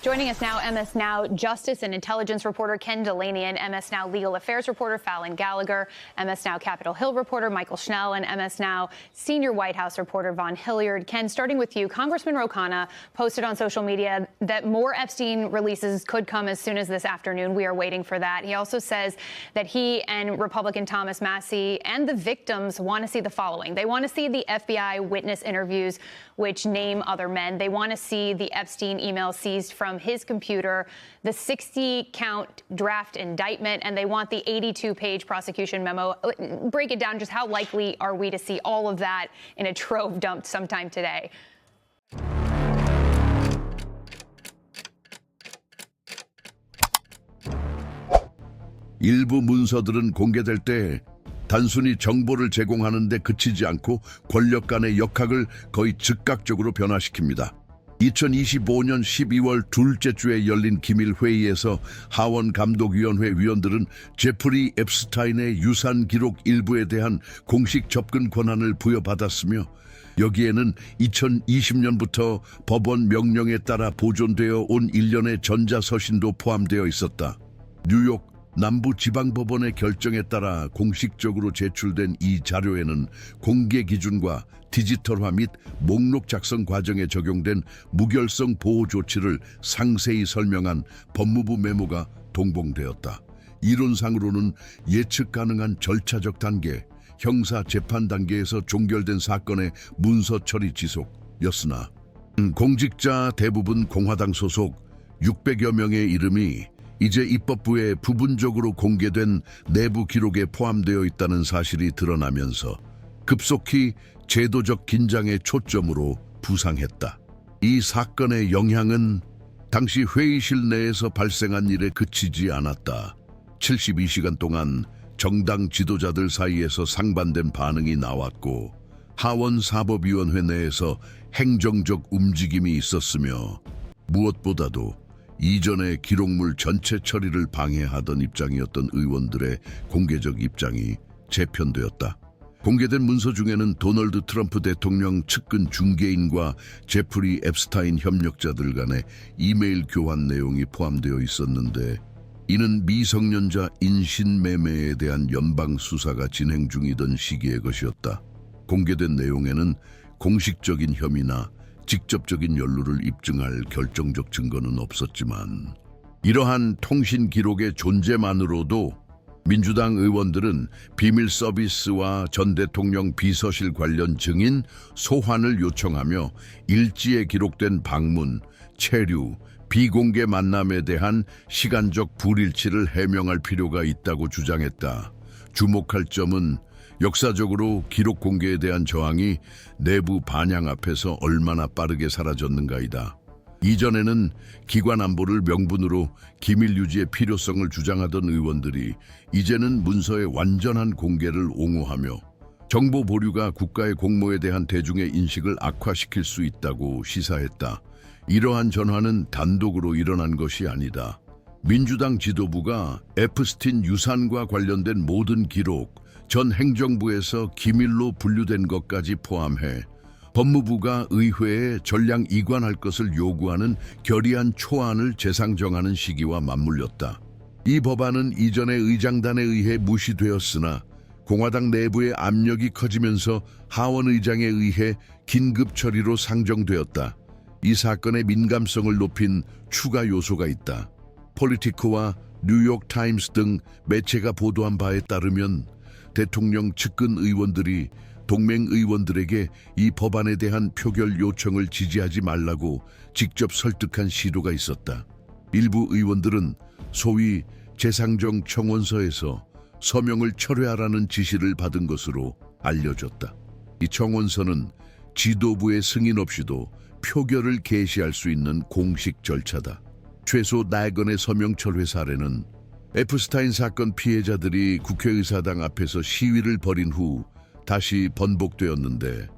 Joining us now, MS Now Justice and Intelligence reporter Ken Dilanian, MS Now Legal Affairs reporter Fallon Gallagher, MS Now Capitol Hill reporter Michael Schnell, and MS Now senior White House reporter Vaughn Hilliard. Ken, starting with you, Congressman Ro Khanna posted on social media that more Epstein releases could come as soon as this afternoon. We are waiting for that. He also says that he and Republican Thomas Massie and the victims want to see the following. They want to see the FBI witness interviews, which name other men. They want to see the Epstein email seized from his computer, the 60-count draft indictment, and they want the 82-page prosecution memo. Break it down. Just how likely are we to see all of that in a trove dumped sometime today? 일부 문서들은 공개될 때 단순히 정보를 제공하는 데 그치지 않고 권력 간의 역학을 거의 즉각적으로 변화시킵니다. 2025년 12월 둘째 주에 열린 기밀 회의에서 하원 감독위원회 위원들은 제프리 앱스타인의 유산 기록 일부에 대한 공식 접근 권한을 부여받았으며 여기에는 2020년부터 법원 명령에 따라 보존되어 온 일련의 전자서신도 포함되어 있었다. 뉴욕 남부지방법원의 결정에 따라 공식적으로 제출된 이 자료에는 공개 기준과 디지털화 및 목록 작성 과정에 적용된 무결성 보호 조치를 상세히 설명한 법무부 메모가 동봉되었다. 이론상으로는 예측 가능한 절차적 단계, 형사 재판 단계에서 종결된 사건의 문서 처리 지속이었으나 공직자 대부분 공화당 소속 600여 명의 이름이 이제 입법부에 부분적으로 공개된 내부 기록에 포함되어 있다는 사실이 드러나면서 급속히 제도적 긴장의 초점으로 부상했다. 이 사건의 영향은 당시 회의실 내에서 발생한 일에 그치지 않았다. 72시간 동안 정당 지도자들 사이에서 상반된 반응이 나왔고 하원 사법위원회 내에서 행정적 움직임이 있었으며 무엇보다도 이전의 기록물 전체 처리를 방해하던 입장이었던 의원들의 공개적 입장이 재편되었다. 공개된 문서 중에는 도널드 트럼프 대통령 측근 중개인과 제프리 앱스타인 협력자들 간의 이메일 교환 내용이 포함되어 있었는데 이는 미성년자 인신매매에 대한 연방 수사가 진행 중이던 시기의 것이었다. 공개된 내용에는 공식적인 혐의나 직접적인 연루를 입증할 결정적 증거는 없었지만 이러한 통신 기록의 존재만으로도 민주당 의원들은 비밀 서비스와 전 대통령 비서실 관련 증인 소환을 요청하며 일지에 기록된 방문, 체류, 비공개 만남에 대한 시간적 불일치를 해명할 필요가 있다고 주장했다. 주목할 점은 역사적으로 기록 공개에 대한 저항이 내부 반향 앞에서 얼마나 빠르게 사라졌는가이다. 이전에는 기관 안보를 명분으로 기밀 유지의 필요성을 주장하던 의원들이 이제는 문서의 완전한 공개를 옹호하며 정보 보류가 국가의 공모에 대한 대중의 인식을 악화시킬 수 있다고 시사했다. 이러한 전환은 단독으로 일어난 것이 아니다. 민주당 지도부가 앱스틴 유산과 관련된 모든 기록, 전 행정부에서 기밀로 분류된 것까지 포함해 법무부가 의회에 전량 이관할 것을 요구하는 결의안 초안을 재상정하는 시기와 맞물렸다. 이 법안은 이전의 의장단에 의해 무시되었으나 공화당 내부의 압력이 커지면서 하원 의장에 의해 긴급 처리로 상정되었다. 이 사건의 민감성을 높인 추가 요소가 있다. 폴리티코와 뉴욕타임스 등 매체가 보도한 바에 따르면 대통령 측근 의원들이 동맹 의원들에게 이 법안에 대한 표결 요청을 지지하지 말라고 직접 설득한 시도가 있었다. 일부 의원들은 소위 재상정 청원서에서 서명을 철회하라는 지시를 받은 것으로 알려졌다. 이 청원서는 지도부의 승인 없이도 표결을 개시할 수 있는 공식 절차다. 최소 4건의 서명 철회 사례는 앱스타인 사건 피해자들이 국회의사당 앞에서 시위를 벌인 후 다시 번복되었는데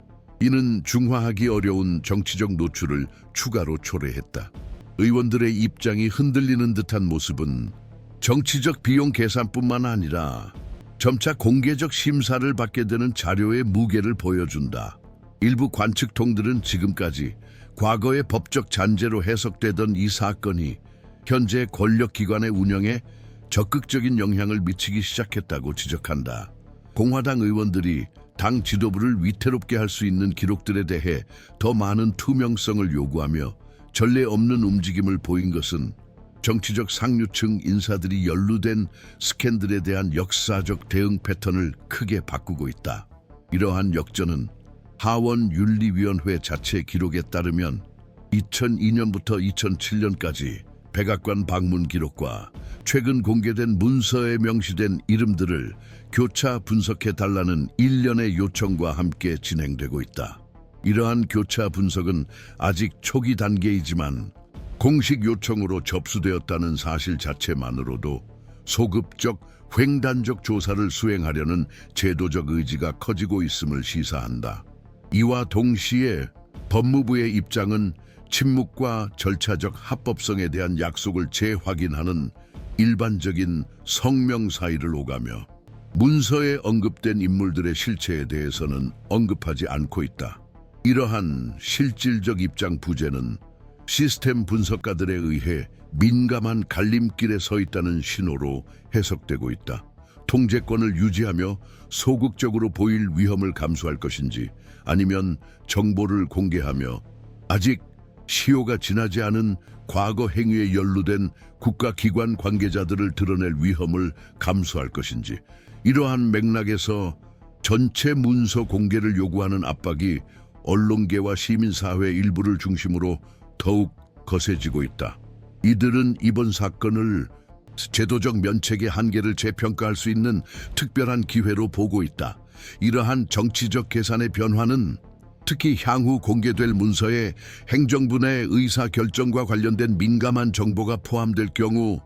이는 중화하기 어려운 정치적 노출을 추가로 초래했다. 의원들의 입장이 흔들리는 듯한 모습은 정치적 비용 계산뿐만 아니라 점차 공개적 심사를 받게 되는 자료의 무게를 보여준다. 일부 관측통들은 지금까지 과거의 법적 잔재로 해석되던 이 사건이 현재 권력기관의 운영에 적극적인 영향을 미치기 시작했다고 지적한다. 공화당 의원들이 당 지도부를 위태롭게 할 수 있는 기록들에 대해 더 많은 투명성을 요구하며 전례 없는 움직임을 보인 것은 정치적 상류층 인사들이 연루된 스캔들에 대한 역사적 대응 패턴을 크게 바꾸고 있다. 이러한 역전은 하원윤리위원회 자체 기록에 따르면 2002년부터 2007년까지 백악관 방문 기록과 최근 공개된 문서에 명시된 이름들을 교차 분석해달라는 일련의 요청과 함께 진행되고 있다. 이러한 교차 분석은 아직 초기 단계이지만 공식 요청으로 접수되었다는 사실 자체만으로도 소급적, 횡단적 조사를 수행하려는 제도적 의지가 커지고 있음을 시사한다. 이와 동시에 법무부의 입장은 침묵과 절차적 합법성에 대한 약속을 재확인하는 일반적인 성명 사의를 오가며 문서에 언급된 인물들의 실체에 대해서는 언급하지 않고 있다. 이러한 실질적 입장 부재는 시스템 분석가들에 의해 민감한 갈림길에 서 있다는 신호로 해석되고 있다. 통제권을 유지하며 소극적으로 보일 위험을 감수할 것인지 아니면 정보를 공개하며 아직 시효가 지나지 않은 과거 행위에 연루된 국가기관 관계자들을 드러낼 위험을 감수할 것인지 이러한 맥락에서 전체 문서 공개를 요구하는 압박이 언론계와 시민사회 일부를 중심으로 더욱 거세지고 있다. 이들은 이번 사건을 제도적 면책의 한계를 재평가할 수 있는 특별한 기회로 보고 있다. 이러한 정치적 계산의 변화는 특히 향후 공개될 문서에 행정부 내 의사결정과 관련된 민감한 정보가 포함될 경우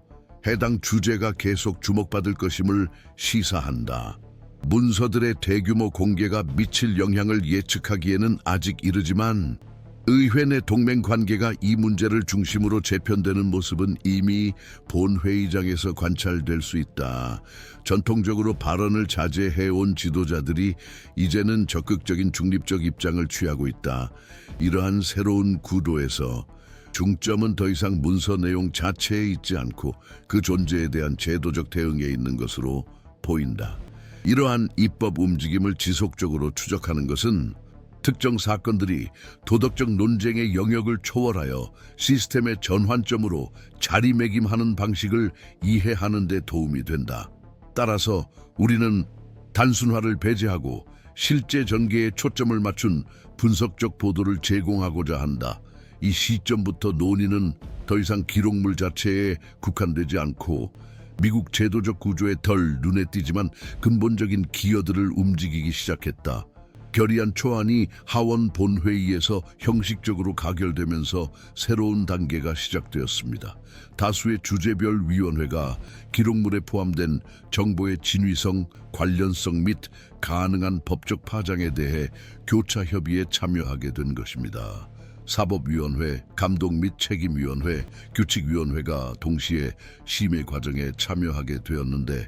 해당 주제가 계속 주목받을 것임을 시사한다. 문서들의 대규모 공개가 미칠 영향을 예측하기에는 아직 이르지만 의회 내 동맹 관계가 이 문제를 중심으로 재편되는 모습은 이미 본회의장에서 관찰될 수 있다. 전통적으로 발언을 자제해온 지도자들이 이제는 적극적인 중립적 입장을 취하고 있다. 이러한 새로운 구도에서 중점은 더 이상 문서 내용 자체에 있지 않고 그 존재에 대한 제도적 대응에 있는 것으로 보인다. 이러한 입법 움직임을 지속적으로 추적하는 것은 특정 사건들이 도덕적 논쟁의 영역을 초월하여 시스템의 전환점으로 자리매김하는 방식을 이해하는 데 도움이 된다. 따라서 우리는 단순화를 배제하고 실제 전개에 초점을 맞춘 분석적 보도를 제공하고자 한다. 이 시점부터 논의는 더 이상 기록물 자체에 국한되지 않고 미국 제도적 구조에 덜 눈에 띄지만 근본적인 기여들을 움직이기 시작했다. 결의안 초안이 하원 본회의에서 형식적으로 가결되면서 새로운 단계가 시작되었습니다. 다수의 주제별 위원회가 기록물에 포함된 정보의 진위성, 관련성 및 가능한 법적 파장에 대해 교차 협의에 참여하게 된 것입니다. 사법위원회, 감독 및 책임위원회, 규칙위원회가 동시에 심의 과정에 참여하게 되었는데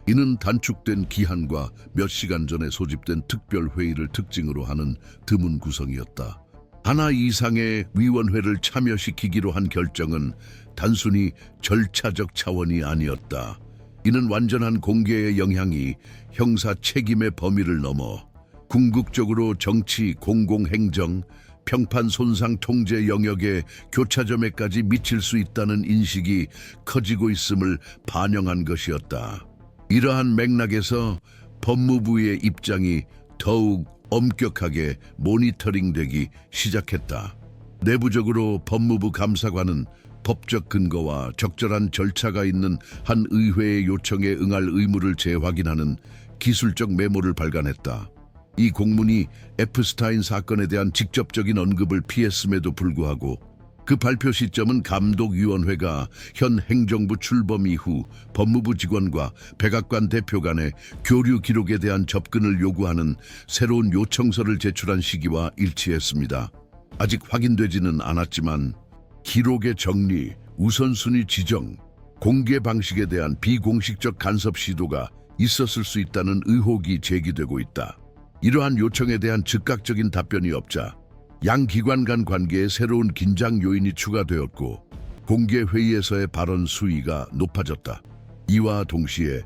이는 단축된 기한과 몇 시간 전에 소집된 특별회의를 특징으로 하는 드문 구성이었다. 하나 이상의 위원회를 참여시키기로 한 결정은 단순히 절차적 차원이 아니었다. 이는 완전한 공개의 영향이 형사 책임의 범위를 넘어 궁극적으로 정치, 공공행정, 평판 손상 통제 영역의 교차점에까지 미칠 수 있다는 인식이 커지고 있음을 반영한 것이었다. 이러한 맥락에서 법무부의 입장이 더욱 엄격하게 모니터링되기 시작했다. 내부적으로 법무부 감사관은 법적 근거와 적절한 절차가 있는 한 의회의 요청에 응할 의무를 재확인하는 기술적 메모를 발간했다. 이 공문이 에프스타인 사건에 대한 직접적인 언급을 피했음에도 불구하고 그 발표 시점은 감독위원회가 현 행정부 출범 이후 법무부 직원과 백악관 대표 간의 교류 기록에 대한 접근을 요구하는 새로운 요청서를 제출한 시기와 일치했습니다. 아직 확인되지는 않았지만 기록의 정리, 우선순위 지정, 공개 방식에 대한 비공식적 간섭 시도가 있었을 수 있다는 의혹이 제기되고 있다. 이러한 요청에 대한 즉각적인 답변이 없자 양 기관 간 관계에 새로운 긴장 요인이 추가되었고 공개 회의에서의 발언 수위가 높아졌다. 이와 동시에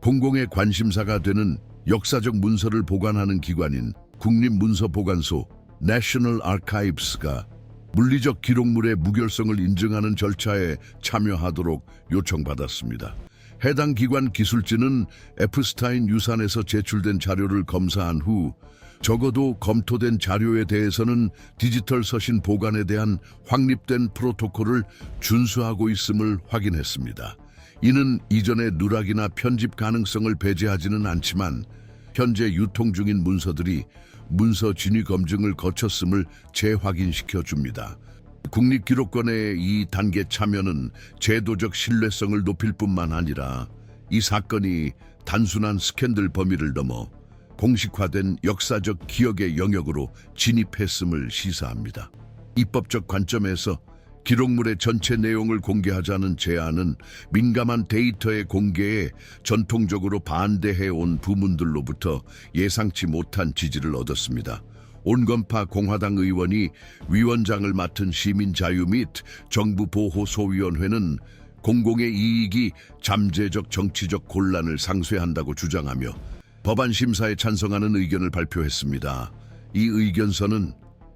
공공의 관심사가 되는 역사적 문서를 보관하는 기관인 국립문서보관소 National Archives가 물리적 기록물의 무결성을 인증하는 절차에 참여하도록 요청받았습니다. 해당 기관 기술진은 에프스타인 유산에서 제출된 자료를 검사한 후 적어도 검토된 자료에 대해서는 디지털 서신 보관에 대한 확립된 프로토콜을 준수하고 있음을 확인했습니다. 이는 이전의 누락이나 편집 가능성을 배제하지는 않지만 현재 유통 중인 문서들이 문서 진위 검증을 거쳤음을 재확인시켜 줍니다. 국립기록관의 이 단계 참여는 제도적 신뢰성을 높일 뿐만 아니라 이 사건이 단순한 스캔들 범위를 넘어 공식화된 역사적 기억의 영역으로 진입했음을 시사합니다. 입법적 관점에서 기록물의 전체 내용을 공개하자는 제안은 민감한 데이터의 공개에 전통적으로 반대해온 부문들로부터 예상치 못한 지지를 얻었습니다. 온건파 공화당 의원이 위원장을 맡은 시민자유 및 정부보호소위원회는 공공의 이익이 잠재적 정치적 곤란을 상쇄한다고 주장하며 법안 심사에 찬성하는 의견을 발표했습니다. 이 의견서는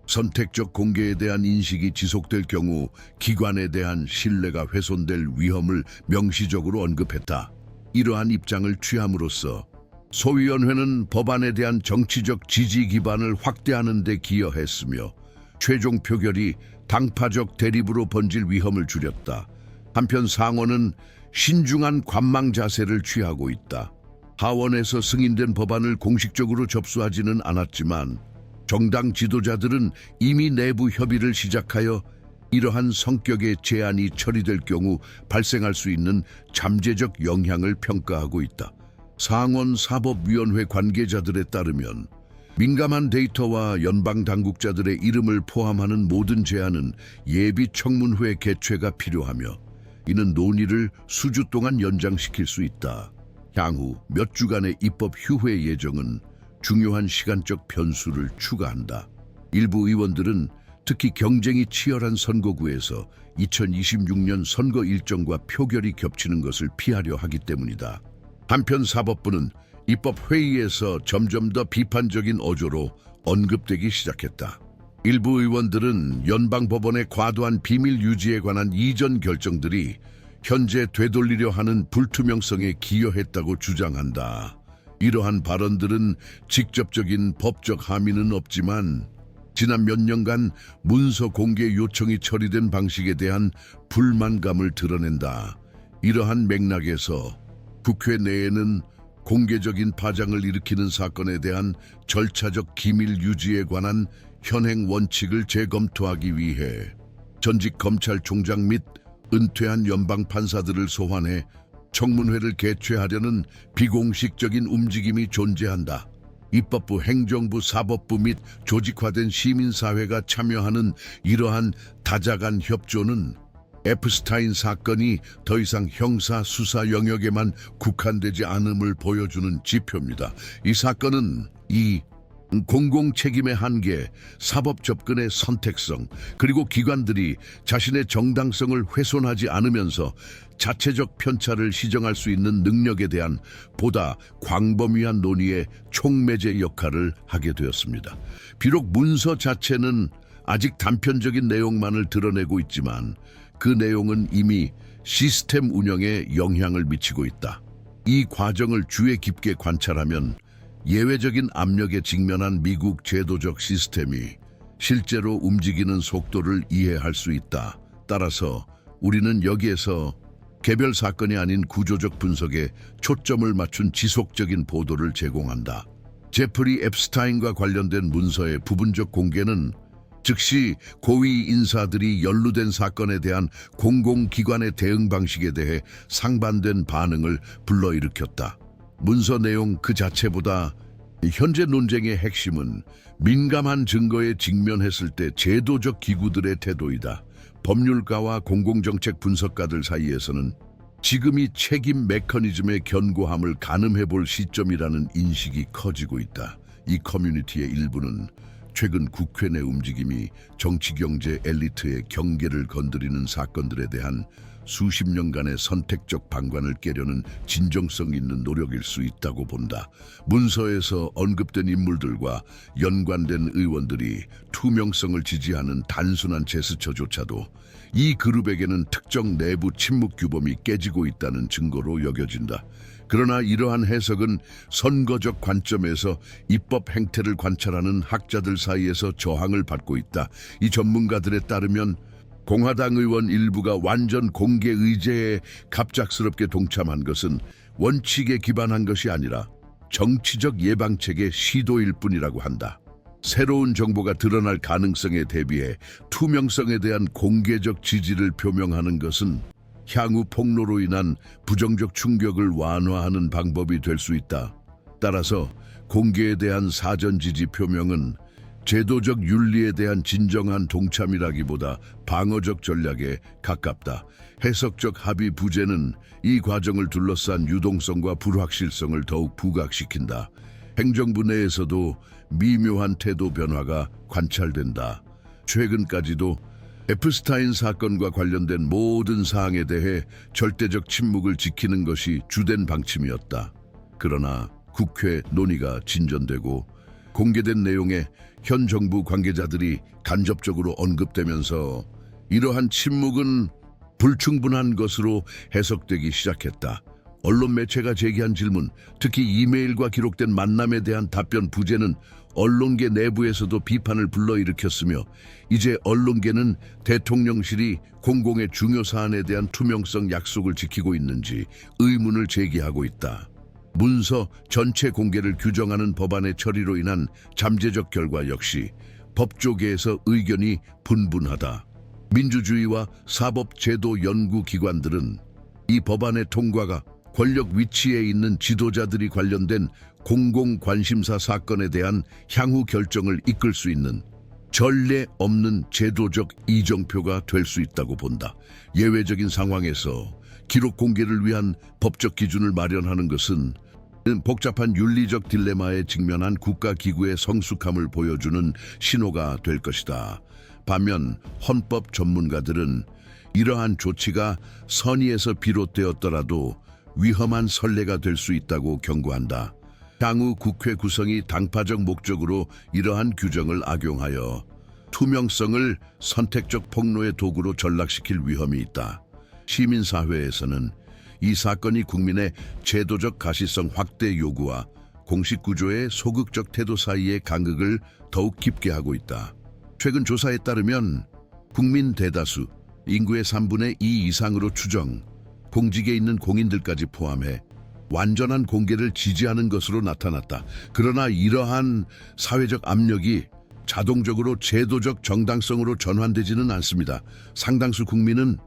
선택적 공개에 대한 인식이 지속될 경우 기관에 대한 신뢰가 훼손될 위험을 명시적으로 언급했다. 이러한 입장을 취함으로써 소위원회는 법안에 대한 정치적 지지 기반을 확대하는 데 기여했으며 최종 표결이 당파적 대립으로 번질 위험을 줄였다. 한편 상원은 신중한 관망 자세를 취하고 있다. 하원에서 승인된 법안을 공식적으로 접수하지는 않았지만 정당 지도자들은 이미 내부 협의를 시작하여 이러한 성격의 제안이 처리될 경우 발생할 수 있는 잠재적 영향을 평가하고 있다. 상원 사법위원회 관계자들에 따르면 민감한 데이터와 연방 당국자들의 이름을 포함하는 모든 제안은 예비 청문회 개최가 필요하며 이는 논의를 수주 동안 연장시킬 수 있다. 향후 몇 주간의 입법 휴회 예정은 중요한 시간적 변수를 추가한다. 일부 의원들은 특히 경쟁이 치열한 선거구에서 2026년 선거 일정과 표결이 겹치는 것을 피하려 하기 때문이다. 한편 사법부는 입법 회의에서 점점 더 비판적인 어조로 언급되기 시작했다. 일부 의원들은 연방법원의 과도한 비밀 유지에 관한 이전 결정들이 현재 되돌리려 하는 불투명성에 기여했다고 주장한다. 이러한 발언들은 직접적인 법적 함의는 없지만 지난 몇 년간 문서 공개 요청이 처리된 방식에 대한 불만감을 드러낸다. 이러한 맥락에서 국회 내에는 공개적인 파장을 일으키는 사건에 대한 절차적 기밀 유지에 관한 현행 원칙을 재검토하기 위해 전직 검찰총장 및 은퇴한 연방 판사들을 소환해 청문회를 개최하려는 비공식적인 움직임이 존재한다. 입법부, 행정부, 사법부 및 조직화된 시민사회가 참여하는 이러한 다자간 협조는 에프스타인 사건이 더 이상 형사 수사 영역에만 국한되지 않음을 보여주는 지표입니다. 이 사건은 이 공공 책임의 한계, 사법 접근의 선택성, 그리고 기관들이 자신의 정당성을 훼손하지 않으면서 자체적 편차를 시정할 수 있는 능력에 대한 보다 광범위한 논의의 촉매제 역할을 하게 되었습니다. 비록 문서 자체는 아직 단편적인 내용만을 드러내고 있지만 그 내용은 이미 시스템 운영에 영향을 미치고 있다. 이 과정을 주의 깊게 관찰하면 예외적인 압력에 직면한 미국 제도적 시스템이 실제로 움직이는 속도를 이해할 수 있다. 따라서 우리는 여기에서 개별 사건이 아닌 구조적 분석에 초점을 맞춘 지속적인 보도를 제공한다. 제프리 앱스타인과 관련된 문서의 부분적 공개는 즉시 고위 인사들이 연루된 사건에 대한 공공기관의 대응 방식에 대해 상반된 반응을 불러일으켰다. 문서 내용 그 자체보다 현재 논쟁의 핵심은 민감한 증거에 직면했을 때 제도적 기구들의 태도이다. 법률가와 공공정책 분석가들 사이에서는 지금이 책임 메커니즘의 견고함을 가늠해 볼 시점이라는 인식이 커지고 있다. 이 커뮤니티의 일부는 최근 국회 내 움직임이 정치경제 엘리트의 경계를 건드리는 사건들에 대한 수십 년간의 선택적 방관을 깨려는 진정성 있는 노력일 수 있다고 본다. 문서에서 언급된 인물들과 연관된 의원들이 투명성을 지지하는 단순한 제스처조차도 이 그룹에게는 특정 내부 침묵 규범이 깨지고 있다는 증거로 여겨진다. 그러나 이러한 해석은 선거적 관점에서 입법 행태를 관찰하는 학자들 사이에서 저항을 받고 있다. 이 전문가들에 따르면 공화당 의원 일부가 완전 공개 의제에 갑작스럽게 동참한 것은 원칙에 기반한 것이 아니라 정치적 예방책의 시도일 뿐이라고 한다. 새로운 정보가 드러날 가능성에 대비해 투명성에 대한 공개적 지지를 표명하는 것은 향후 폭로로 인한 부정적 충격을 완화하는 방법이 될 수 있다. 따라서 공개에 대한 사전 지지 표명은 제도적 윤리에 대한 진정한 동참이라기보다 방어적 전략에 가깝다. 해석적 합의 부재는 이 과정을 둘러싼 유동성과 불확실성을 더욱 부각시킨다. 행정부 내에서도 미묘한 태도 변화가 관찰된다. 최근까지도 에프스타인 사건과 관련된 모든 사항에 대해 절대적 침묵을 지키는 것이 주된 방침이었다. 그러나 국회 논의가 진전되고 공개된 내용에 현 정부 관계자들이 간접적으로 언급되면서 이러한 침묵은 불충분한 것으로 해석되기 시작했다. 언론 매체가 제기한 질문, 특히 이메일과 기록된 만남에 대한 답변 부재는 언론계 내부에서도 비판을 불러일으켰으며 이제 언론계는 대통령실이 공공의 중요 사안에 대한 투명성 약속을 지키고 있는지 의문을 제기하고 있다. 문서 전체 공개를 규정하는 법안의 처리로 인한 잠재적 결과 역시 법조계에서 의견이 분분하다. 민주주의와 사법제도 연구기관들은 이 법안의 통과가 권력 위치에 있는 지도자들이 관련된 공공관심사 사건에 대한 향후 결정을 이끌 수 있는 전례 없는 제도적 이정표가 될 수 있다고 본다. 예외적인 상황에서 기록 공개를 위한 법적 기준을 마련하는 것은 복잡한 윤리적 딜레마에 직면한 국가기구의 성숙함을 보여주는 신호가 될 것이다. 반면 헌법 전문가들은 이러한 조치가 선의에서 비롯되었더라도 위험한 선례가 될 수 있다고 경고한다. 향후 국회 구성이 당파적 목적으로 이러한 규정을 악용하여 투명성을 선택적 폭로의 도구로 전락시킬 위험이 있다. 시민사회에서는 이 사건이 국민의 제도적 가시성 확대 요구와 공식 구조의 소극적 태도 사이의 간극을 더욱 깊게 하고 있다. 최근 조사에 따르면 국민 대다수, 인구의 3분의 2 이상으로 추정, 공직에 있는 공인들까지 포함해 완전한 공개를 지지하는 것으로 나타났다. 그러나 이러한 사회적 압력이 자동적으로 제도적 정당성으로 전환되지는 않습니다. 상당수 국민은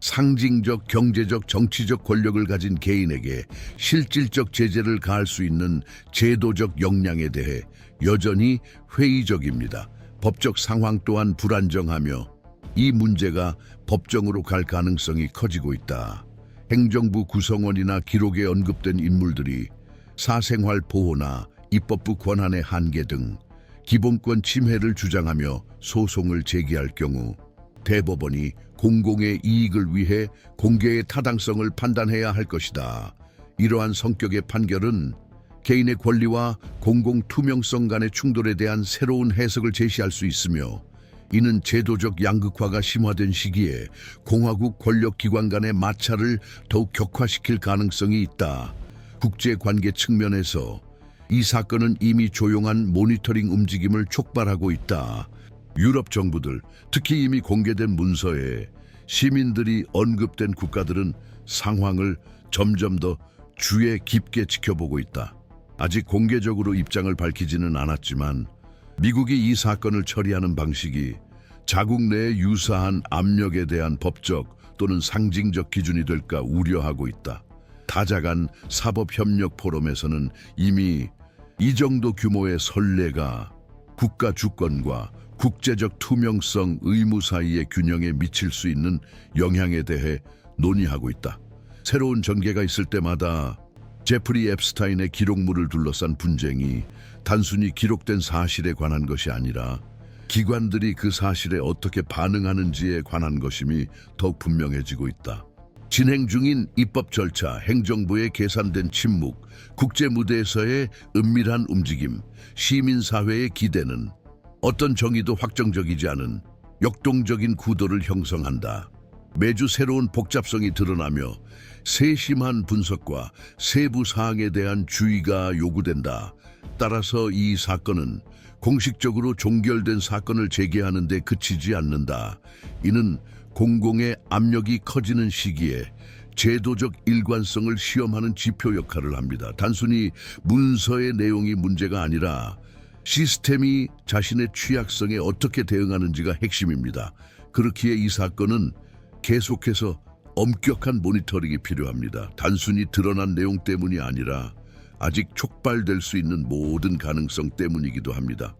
상징적, 경제적, 정치적 권력을 가진 개인에게 실질적 제재를 가할 수 있는 제도적 역량에 대해 여전히 회의적입니다. 법적 상황 또한 불안정하며 이 문제가 법정으로 갈 가능성이 커지고 있다. 행정부 구성원이나 기록에 언급된 인물들이 사생활 보호나 입법부 권한의 한계 등 기본권 침해를 주장하며 소송을 제기할 경우 대법원이 공공의 이익을 위해 공개의 타당성을 판단해야 할 것이다. 이러한 성격의 판결은 개인의 권리와 공공 투명성 간의 충돌에 대한 새로운 해석을 제시할 수 있으며 이는 제도적 양극화가 심화된 시기에 공화국 권력기관 간의 마찰을 더욱 격화시킬 가능성이 있다. 국제관계 측면에서 이 사건은 이미 조용한 모니터링 움직임을 촉발하고 있다. 유럽 정부들, 특히 이미 공개된 문서에 시민들이 언급된 국가들은 상황을 점점 더 주의 깊게 지켜보고 있다. 아직 공개적으로 입장을 밝히지는 않았지만 미국이 이 사건을 처리하는 방식이 자국 내에 유사한 압력에 대한 법적 또는 상징적 기준이 될까 우려하고 있다. 다자간 사법협력 포럼에서는 이미 이 정도 규모의 선례가 국가 주권과 국제적 투명성 의무 사이의 균형에 미칠 수 있는 영향에 대해 논의하고 있다. 새로운 전개가 있을 때마다 제프리 앱스타인의 기록물을 둘러싼 분쟁이 단순히 기록된 사실에 관한 것이 아니라 기관들이 그 사실에 어떻게 반응하는지에 관한 것임이 더욱 분명해지고 있다. 진행 중인 입법 절차, 행정부의 계산된 침묵, 국제 무대에서의 은밀한 움직임, 시민사회의 기대는 어떤 정의도 확정적이지 않은 역동적인 구도를 형성한다. 매주 새로운 복잡성이 드러나며 세심한 분석과 세부 사항에 대한 주의가 요구된다. 따라서 이 사건은 공식적으로 종결된 사건을 제기하는 데 그치지 않는다. 이는 공공의 압력이 커지는 시기에 제도적 일관성을 시험하는 지표 역할을 합니다. 단순히 문서의 내용이 문제가 아니라 시스템이 자신의 취약성에 어떻게 대응하는지가 핵심입니다. 그렇기에 이 사건은 계속해서 엄격한 모니터링이 필요합니다. 단순히 드러난 내용 때문이 아니라 아직 촉발될 수 있는 모든 가능성 때문이기도 합니다.